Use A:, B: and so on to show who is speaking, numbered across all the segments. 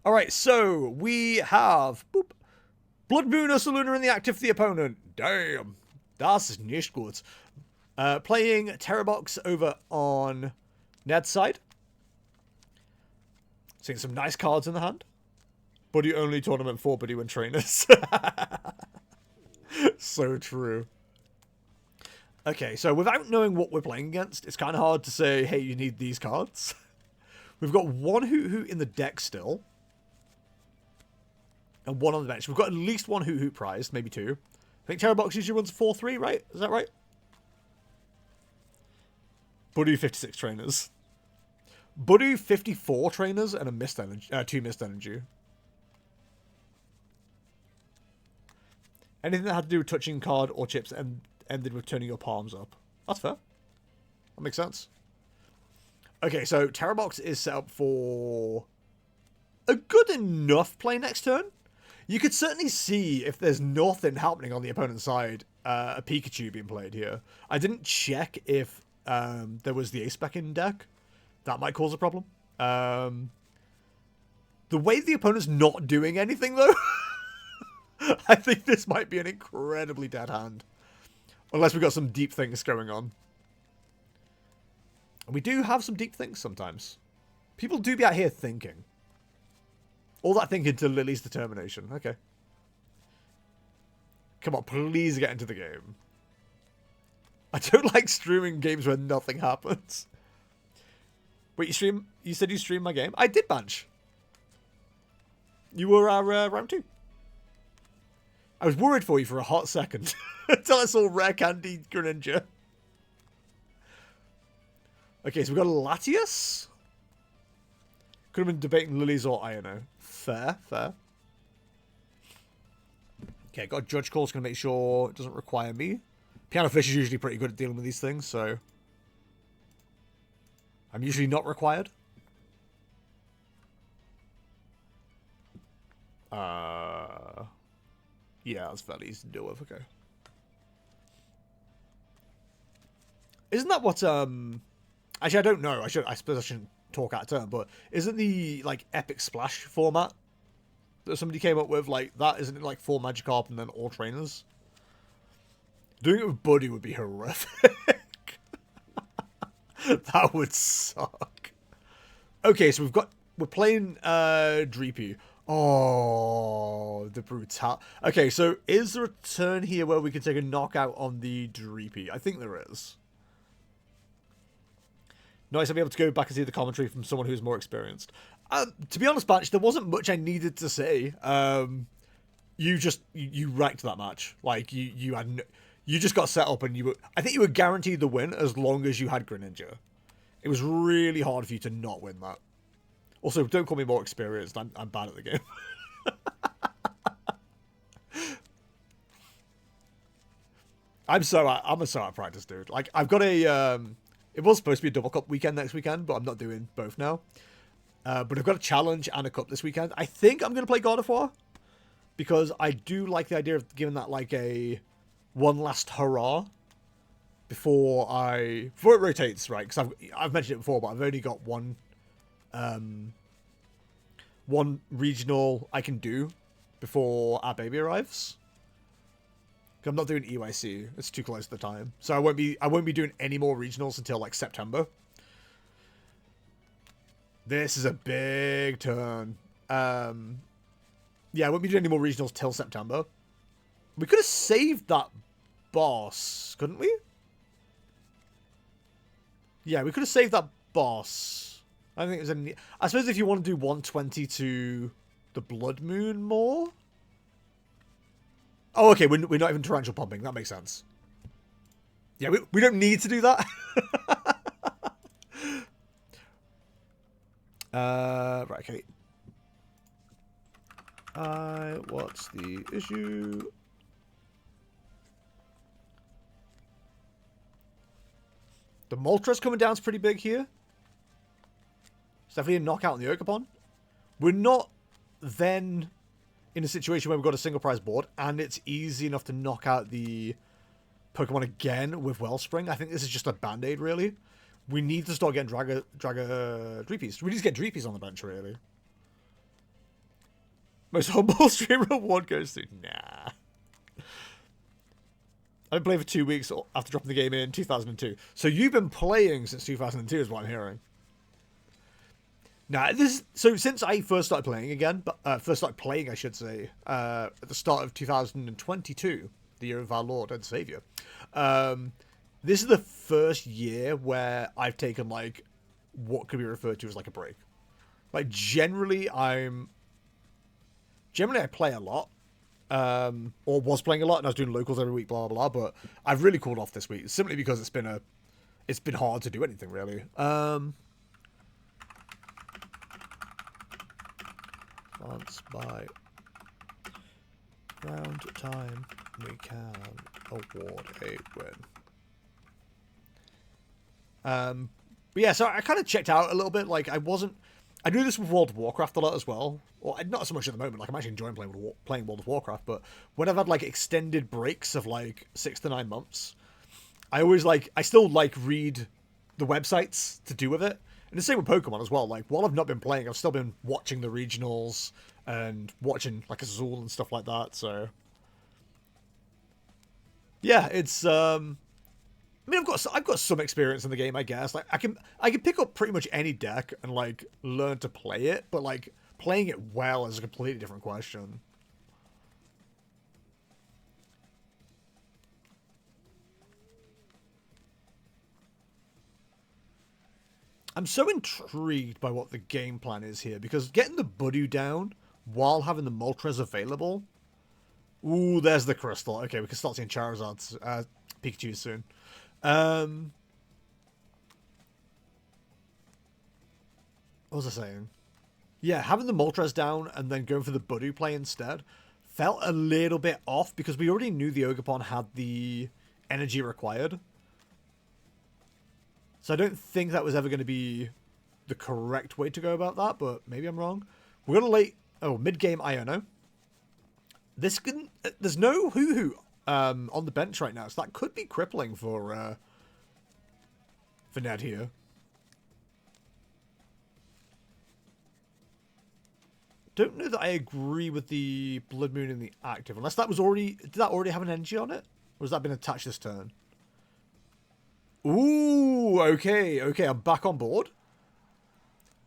A: Alright, so we have boop, Blood Moon Ursaluna in the active for the opponent. Damn. Das ist nicht gut. Playing Terrorbox over on Ned's side. Seeing some nice cards in the hand. Buddy only tournament for Buddy when trainers. So true. Okay, so without knowing what we're playing against, it's kind of hard to say, hey, you need these cards. We've got one Hoot Hoot in the deck still. And one on the bench. We've got at least one Hoot Hoot prized, maybe two. I think Terrorbox usually runs 4-3, right? Is that right? Buddy 56 trainers. Buddy 54 trainers and a missed energy, two missed energy. Anything that had to do with touching card or chips ended with turning your palms up. That's fair. That makes sense. Okay, so Terrorbox is set up for a good enough play next turn. You could certainly see if there's nothing happening on the opponent's side, a Pikachu being played here. I didn't check if there was the Ace-Spec in deck. That might cause a problem. The way the opponent's not doing anything, though, I think this might be an incredibly dead hand. Unless we've got some deep things going on. We do have some deep things sometimes. People do be out here thinking. All that thinking to Lily's determination. Okay. Come on, please get into the game. I don't like streaming games where nothing happens. Wait, you said you streamed my game? I did, Banch. You were our round 2. I was worried for you for a hot second. Until I saw Rare Candy Greninja. Okay, so we've got a Latias. Could have been debating Lilies or Iono. Fair, fair. Okay, got a Judge Call. It's going to make sure it doesn't require me. Piano Fish is usually pretty good at dealing with these things, so I'm usually not required. Yeah, that's fairly easy to deal with. Okay. Isn't that what, actually, I don't know. I suppose I shouldn't talk out of turn, but isn't the, like, Epic Splash format that somebody came up with, like, that, isn't it, like, 4 Magikarp and then all trainers? Doing it with Buddy would be horrific. That would suck. Okay, so we're playing, Dreepy. Oh, the brutal. Okay, so is there a turn here where we can take a knockout on the Dreepy? I think there is. Nice, I'll be able to go back and see the commentary from someone who's more experienced. To be honest, Batch, there wasn't much I needed to say. You wrecked that match. Like, you just got set up and I think you were guaranteed the win as long as you had Greninja. It was really hard for you to not win that. Also, don't call me more experienced. I'm bad at the game. I'm so out of practice, dude. Like, I've got a it was supposed to be a double cup weekend next weekend, but I'm not doing both now. But I've got a challenge and a cup this weekend. I think I'm going to play God of War because I do like the idea of giving that like a one last hurrah before it rotates, right? Because I've mentioned it before, but I've only got one regional I can do before our baby arrives. I'm not doing EYC. It's too close to the time. So I won't be doing any more regionals until like September. This is a big turn. Yeah, I won't be doing any more regionals till September. We could have saved that boss, couldn't we? Yeah, we could have saved that boss. I don't think there's any. I suppose if you want to do 120 to the Blood Moon more. Oh, okay, we're not even torrential pumping. That makes sense. Yeah, we don't need to do that. Right, okay. What's the issue? The Moltres coming down is pretty big here. It's definitely a knockout on the Ogerpon. We're not then in a situation where we've got a single prize board, and it's easy enough to knock out the Pokemon again with Wellspring. I think this is just a band-aid, really. We need to start getting Dreepies. We need to get Dreepies on the bench, really. Most humble stream reward goes to nah. I've been playing for 2 weeks after dropping the game in 2002. So you've been playing since 2002 is what I'm hearing. Now, so since I first started playing again, first started playing, I should say, at the start of 2022, the year of our Lord and Savior, this is the first year where I've taken, like, what could be referred to as, like, a break. Like, generally I play a lot. Or was playing a lot, and I was doing locals every week, blah blah blah. But I've really cooled off this week simply because it's been hard to do anything really. Once by round time, we can award a win. But yeah, so I kind of checked out a little bit. Like I do this with World of Warcraft a lot as well. Well, not so much at the moment. Like I'm actually enjoying playing World of Warcraft. But when I've had like extended breaks of like 6 to 9 months, I still read the websites to do with it. And the same with Pokemon as well. Like while I've not been playing, I've still been watching the regionals and watching like Azul and stuff like that. So yeah, it's I mean, I've got some experience in the game, I guess. Like, I can pick up pretty much any deck and like learn to play it, but like playing it well is a completely different question. I'm so intrigued by what the game plan is here because getting the Budu down while having the Moltres available. Ooh, there's the crystal. Okay, we can start seeing Charizard's Pikachu soon. What was I saying? Yeah, having the Moltres down and then going for the Budu play instead felt a little bit off because we already knew the Ogerpon had the energy required. So I don't think that was ever going to be the correct way to go about that, but maybe I'm wrong. We're going to mid-game Iono. There's no Hoo-Hoo on the bench right now, so that could be crippling for Ned here. Don't know that I agree with the Blood Moon in the active, unless that was already... Did that already have an energy on it? Or has that been attached this turn? Ooh, okay, I'm back on board.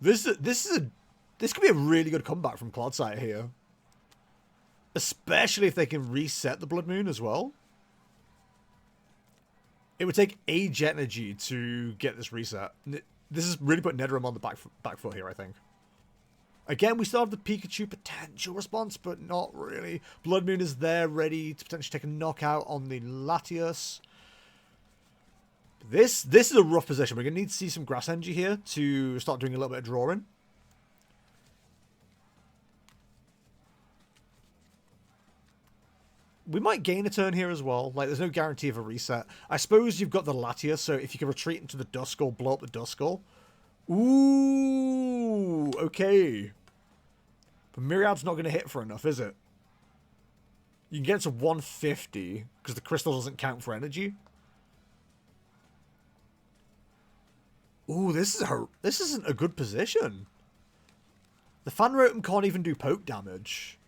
A: This could be a really good comeback from Clodsire here. Especially if they can reset the Blood Moon as well. It would take Age Energy to get this reset. This has really put Netherim on the back foot here, I think. Again, we still have the Pikachu potential response, but not really. Blood Moon is there, ready to potentially take a knockout on the Latios. This is a rough position. We're going to need to see some Grass Energy here to start doing a little bit of drawing. We might gain a turn here as well. Like, there's no guarantee of a reset. I suppose you've got the Latios, so if you can retreat into the Duskull, blow up the Duskull. Ooh, okay. But Myriad's not going to hit for enough, is it? You can get it to 150, because the crystal doesn't count for energy. Ooh, this isn't a good position. The Fan Rotom can't even do poke damage.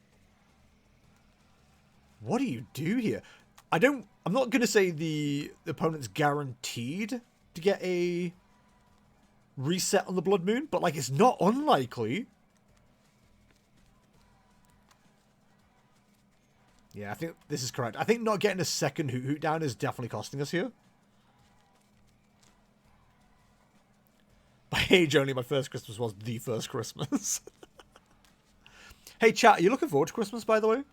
A: What do you do here? I'm not going to say the opponent's guaranteed to get a reset on the Blood Moon, but like it's not unlikely. Yeah, I think this is correct. I think not getting a second Hoot down is definitely costing us here. By age only, my first Christmas was the first Christmas. Hey chat, are you looking forward to Christmas, by the way?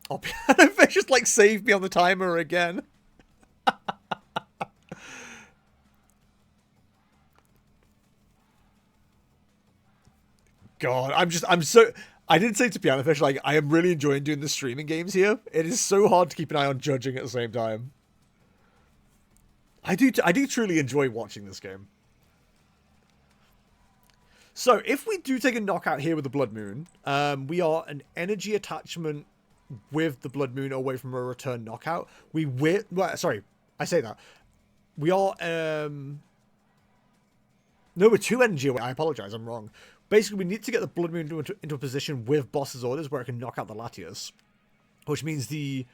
A: Oh, Piano Fish just like saved me on the timer again. God, I did say to Piano Fish, like, I am really enjoying doing the streaming games here. It is so hard to keep an eye on judging at the same time. I do truly enjoy watching this game. So, if we do take a knockout here with the Blood Moon, we are an energy attachment with the Blood Moon away from a return knockout. Sorry, I say that. We are, No, we're 2 energy away. I apologize, I'm wrong. Basically, we need to get the Blood Moon into a position with Boss's Orders where it can knock out the Latias. Which means Nedrum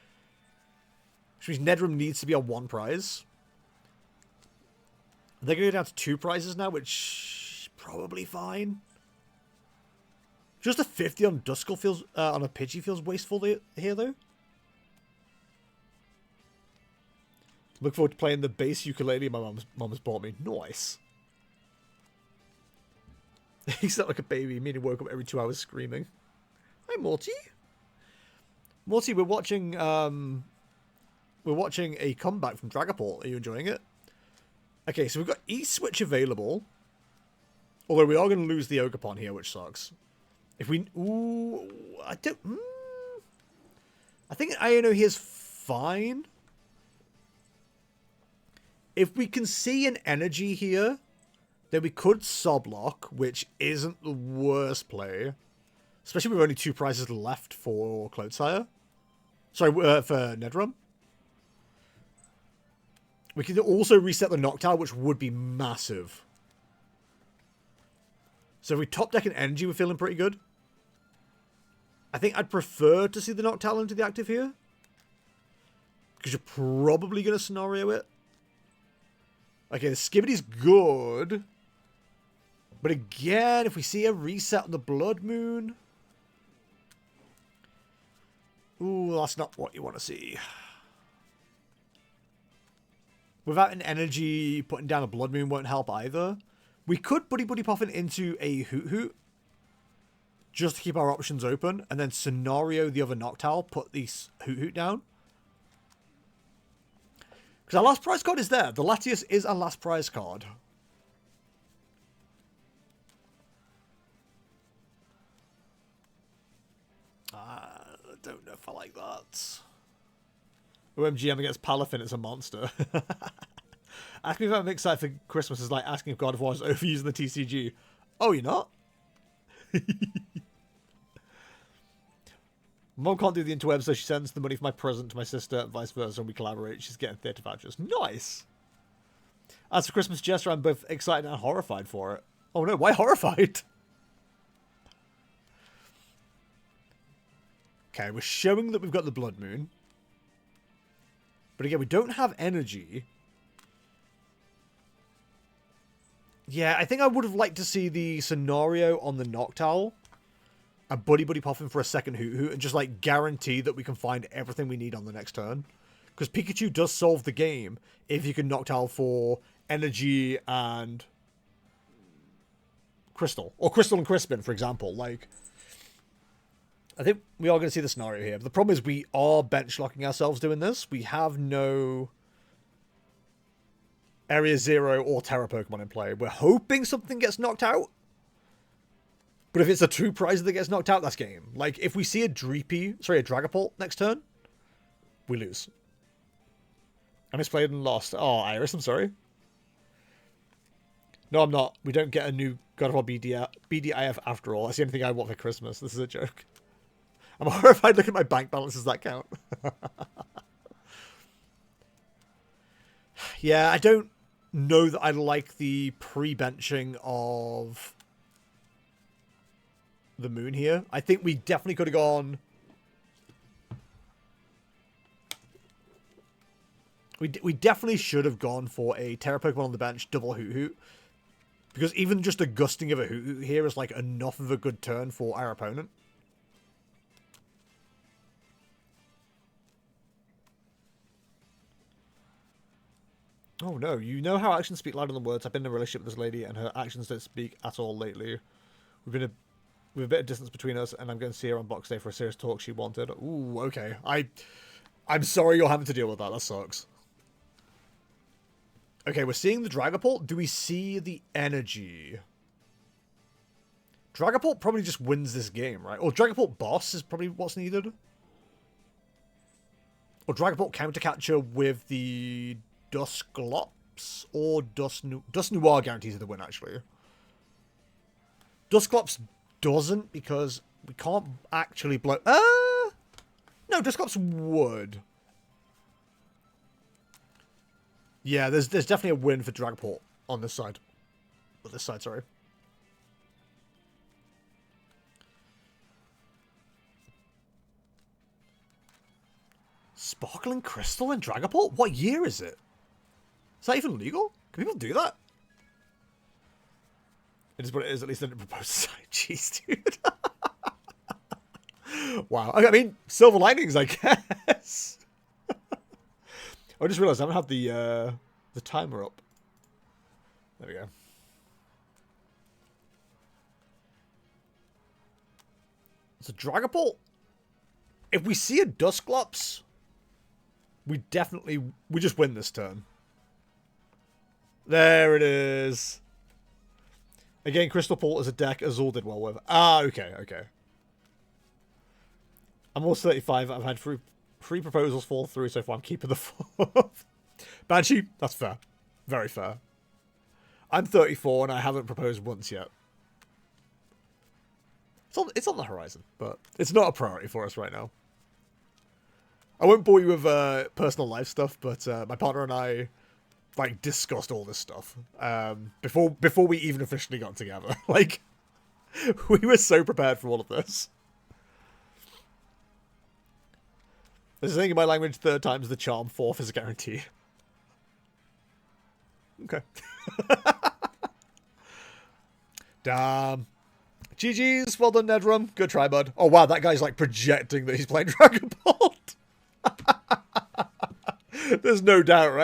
A: needs to be on 1 prize. They're going to go down to 2 prizes now, which is probably fine. Just a 50 on Duskull feels, on a Pidgey feels wasteful here, though. Look forward to playing the bass ukulele my mum has bought me. Nice. He sounded like a baby, meaning woke up every 2 hours screaming. Hi, Morty. Morty, we're watching a comeback from Dragapult. Are you enjoying it? Okay, so we've got E-Switch available. Although we are going to lose the Ogerpon here, which sucks. If we... Ooh, I don't... I think Iono here's fine. If we can see an energy here, then we could Soblock, which isn't the worst play. Especially with only 2 prizes left for Clodsire. Sorry, for Nedrum. We can also reset the Noctowl, which would be massive. So if we top deck an energy, we're feeling pretty good. I think I'd prefer to see the Noctowl into the active here. Because you're probably going to scenario it. Okay, the Skibbity's good. But again, if we see a reset on the Blood Moon... Ooh, that's not what you want to see. Without an energy, putting down a Blood Moon won't help either. We could Buddy Puffin into a Hoot Hoot. Just to keep our options open. And then scenario the other Noctowl. Put the Hoot Hoot down. Because our last prize card is there. The Latias is our last prize card. I don't know if I like that. OMG, I'm against Palafin, it's a monster. Asking if I'm excited for Christmas is like asking if God of War is overusing the TCG. Oh, you're not? Mom can't do the interweb, so she sends the money for my present to my sister and vice versa, and we collaborate. She's getting theatre vouchers. Nice! As for Christmas gesture, I'm both excited and horrified for it. Oh no, why horrified? Okay, we're showing that we've got the Blood Moon. But again, we don't have energy. Yeah, I think I would have liked to see the scenario on the Noctowl. And Buddy Puffin for a second Hoot Hoot. And just, like, guarantee that we can find everything we need on the next turn. Because Pikachu does solve the game if you can Noctowl for energy and Crystal. Or Crystal and Crispin, for example. Like... I think we are going to see the scenario here. But the problem is we are bench locking ourselves doing this. We have no Area Zero or Terra Pokemon in play. We're hoping something gets knocked out. But if it's a 2 prize that gets knocked out, that's game. Like, if we see a Dragapult next turn, we lose. I misplayed and lost. Oh, Iris, I'm sorry. No, I'm not. We don't get a new God of War BDIF after all. That's the only thing I want for Christmas. This is a joke. I'm horrified looking at my bank balance. Does that count? Yeah, I don't know that I like the pre-benching of the Moon here. I think we definitely could have gone... We definitely should have gone for a Terra Pokemon on the bench, double Hoot Hoot. Because even just a gusting of a Hoot Hoot here is like enough of a good turn for our opponent. Oh no, you know how actions speak louder than words. I've been in a relationship with this lady and her actions don't speak at all lately. We've a bit of distance between us and I'm going to see her on Box Day for a serious talk she wanted. Ooh, okay. I'm sorry you're having to deal with that. That sucks. Okay, we're seeing the Dragapult. Do we see the energy? Dragapult probably just wins this game, right? Or Dragapult boss is probably what's needed. Or Dragapult countercatcher with the Dusclops or Dust Noir guarantees the win, actually. Dusclops doesn't because we can't actually blow... No, Dusclops would. Yeah, there's definitely a win for Dragapult on this side. this side, sorry. Sparkling Crystal and Dragapult? What year is it? Is that even legal? Can people do that? It is what it is, at least in the proposed side. Jeez, dude. Wow. I mean, silver linings, I guess. I just realized I haven't had the timer up. There we go. So Dragapult, if we see a Dusclops, we just win this turn. There it is. Again, Crystal Pult is a deck Azul did well with. Ah, okay, okay. I'm also 35. I've had three proposals fall through so far. I'm keeping the fourth. Banshee, that's fair. Very fair. I'm 34 and I haven't proposed once yet. It's on the horizon, but it's not a priority for us right now. I won't bore you with personal life stuff, but my partner and I like discussed all this stuff before we even officially got together. Like, we were so prepared for all of this. There's a thing in my language: third time's the charm, fourth is a guarantee. Okay. Damn. GG's, well done, Nedrum. Good try, bud. Oh, wow, that guy's, like, projecting that he's playing Dragon Ball. There's no doubt, right?